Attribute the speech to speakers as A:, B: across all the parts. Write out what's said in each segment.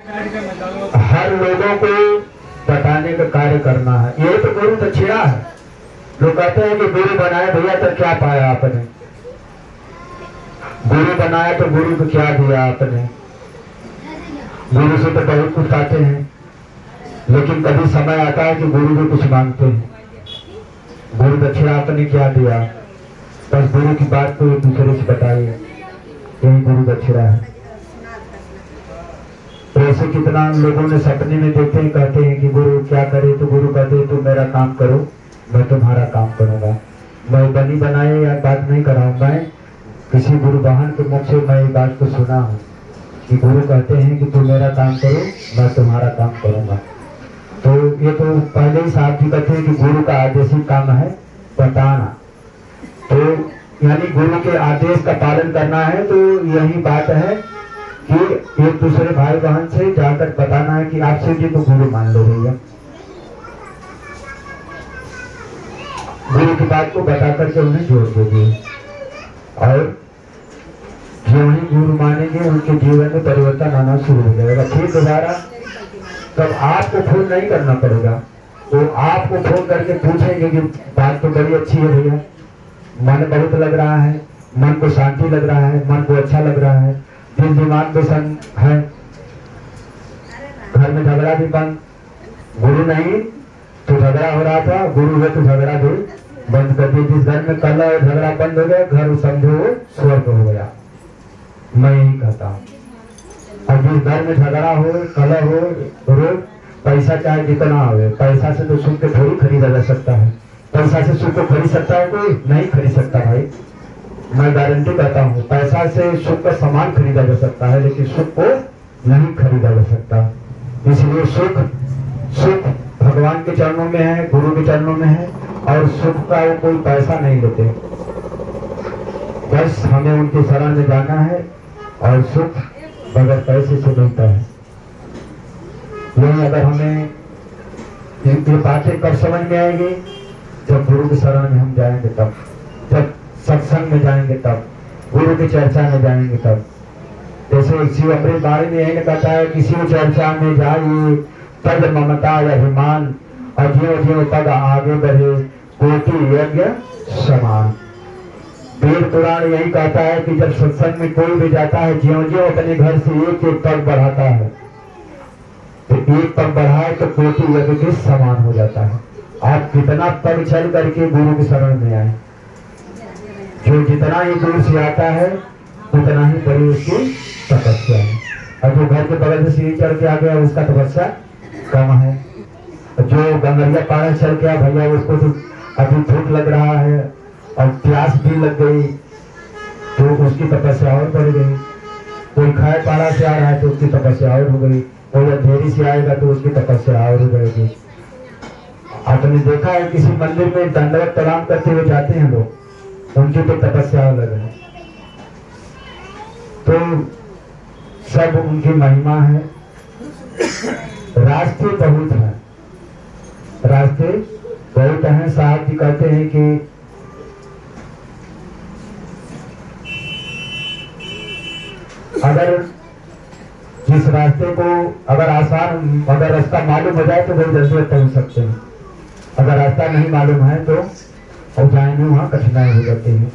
A: हर लोगों को बताने का कार्य करना है। ये तो गुरु दक्षिणा है। लोग कहते हैं कि गुरु बनाया भैया तो क्या पाया आपने, गुरु बनाया तो गुरु को क्या दिया आपने। गुरु से तो बहुत कुछ पाते हैं, लेकिन कभी समय आता है कि गुरु को कुछ मांगते हैं। गुरु दक्षिणा आपने क्या दिया, बस गुरु की बात को एक दूसरे से बताइए, यही गुरु दक्षिणा है। तो ऐसे कितना लोगों ने सपने में देखते हैं, कहते हैं कि गुरु क्या करे, तो गुरु कहते हैं तुम मेरा काम करो, मैं तुम्हारा काम करूंगा। मैं बनी बनाए या बात नहीं कर रहा हूँ, मैं किसी गुरु बहन के मुख से मैं ये बात को सुना हूँ कि गुरु कहते हैं कि तुम मेरा काम करो, मैं तुम्हारा काम करूंगा। तो ये तो पहले ही साहब जी कहते हैं कि गुरु का आदेशिक काम है बताना। तो यानी गुरु के आदेश का पालन करना है। तो यही बात है कि एक दूसरे भाई बहन से जाकर बताना है कि आप शिव जी को गुरु मान लो भैया। गुरु की बात को बता करके उन्हें जोड़ दोगे, और जो ही गुरु मानेंगे उनके जीवन में परिवर्तन आना शुरू हो जाएगा। फिर दोबारा तब आपको फोन नहीं करना पड़ेगा, तो आपको फोन करके पूछेंगे कि बात तो बड़ी अच्छी है भैया, मन बहुत लग रहा है, मन को शांति लग रहा है, मन को अच्छा लग रहा है, दिल दिमाग में सन है, घर में झगड़ा भी बंद। गुरु नहीं तो झगड़ा हो रहा था, गुरु है तो झगड़ा भी बंद कर दिया। जिस घर में कलह और झगड़ा बंद हो गया, घर समझो स्वर्ग हो गया। मैं यही कहता हूँ। और जिस घर में झगड़ा हो, कलह हो, रोज पैसा चाहे जितना आवे, पैसा से तो सुख को थोड़ी खरीदा जा सकता है। पैसा से सुख को खरीद सकता है कोई? नहीं खरीद सकता भाई। मैं गारंटी कहता हूँ, पैसा से सुख का सामान खरीदा जा सकता है, लेकिन सुख को नहीं खरीदा जा सकता। इसलिए सुख भगवान के चरणों में है, गुरु के चरणों में है, और सुख का वो कोई पैसा नहीं लेते। बस हमें उनके शरण में जाना है, और सुख बगैर पैसे से मिलता है। यही अगर हमें ये बातें कब समझ में आएगी, जब गुरु के शरण में हम जाएंगे तब, जब सत्संग में जाएंगे तब, गुरु की चर्चा में जाएंगे तब। जैसे शिव अमृत बाणी में यही कहता है कि शिव चर्चा में जाइए तद ममता अभिमान, और ज्यो ज्यो पद आगे बढ़े कोटि यज्ञ समान। वेद पुराण यही कहता है कि जब सत्संग में कोई भी जाता है, ज्यो ज्यो अपने घर से एक एक पग बढ़ाता है, तो एक पग बढ़ाए तो कोटि यज्ञ के समान हो जाता है। आप कितना पग चल करके गुरु की शरण में आए, जो जितना ही दूर से आता है उतना ही बड़ी उसकी तपस्या है। और जो घर के बगल से सीढ़ी चढ़ के आ गया, उसका तपस्या कम है। जो गंगरिया पार चल गया भैया, उसको तो अभी भूख लग रहा है और प्यास भी लग गई, तो उसकी तपस्या और बढ़ गई। कोई खाए पारा से आ रहा है तो उसकी तपस्या और हो गई, कोई अंधेरी से आएगा तो उसकी तपस्या और हो जाएगी। आपने देखा है किसी मंदिर में दंडवत प्रणाम करते हुए जाते हैं लोग, उनकी तो तपस्या अलग है। तो सब उनकी महिमा है। रास्ते बहुत हैं, रास्ते बहुत हैं। साहब जी कहते हैं कि अगर जिस रास्ते को अगर आसान, अगर रास्ता मालूम हो जाए तो बहुत जल्दी पहुंच सकते हैं। अगर रास्ता नहीं मालूम है तो और जाएंगे वहाँ कठिनाई हो जाती है।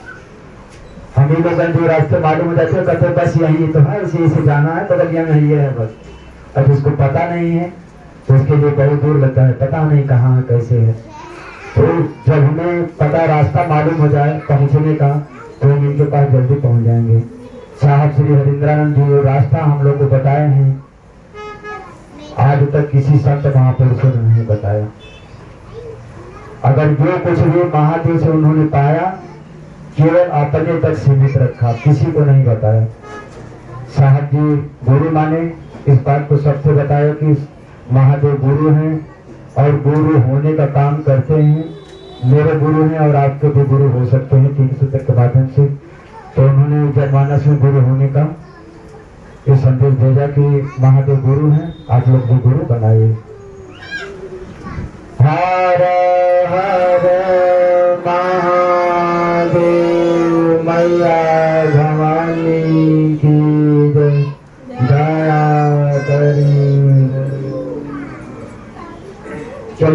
A: हम ही लोग जो रास्ते मालूम हो जाते हैं, कहते हैं बस यही तो है, इसी से जाना है, बगलिया में ये है बस। अब जिसको पता नहीं है तो उसके लिए बहुत दूर लगता है, पता नहीं कहाँ है कैसे है। तो जब हमें पता रास्ता मालूम हो जाए पहुँचने का, तो हम इनके पास जल्दी पहुँच जाएंगे। साहब श्री हरिंद्रानंद जी वो रास्ता हम लोग को बताए हैं, आज तक किसी संत महापुरुषों ने नहीं बताया। अगर जो कुछ भी महादेव से उन्होंने पाया, केवल अपने तक सीमित रखा, किसी को नहीं बताया। साहब जी गुरु माने, इस बात को सबसे बताया कि महादेव गुरु हैं और गुरु होने का काम करते हैं। मेरे गुरु हैं और आपके भी गुरु हो सकते हैं 3 सूत्र के माध्यम से। तो उन्होंने जनमानस में गुरु होने का ये संदेश भेजा कि महादेव गुरु हैं, आप लोग भी गुरु बनाइए। हर हर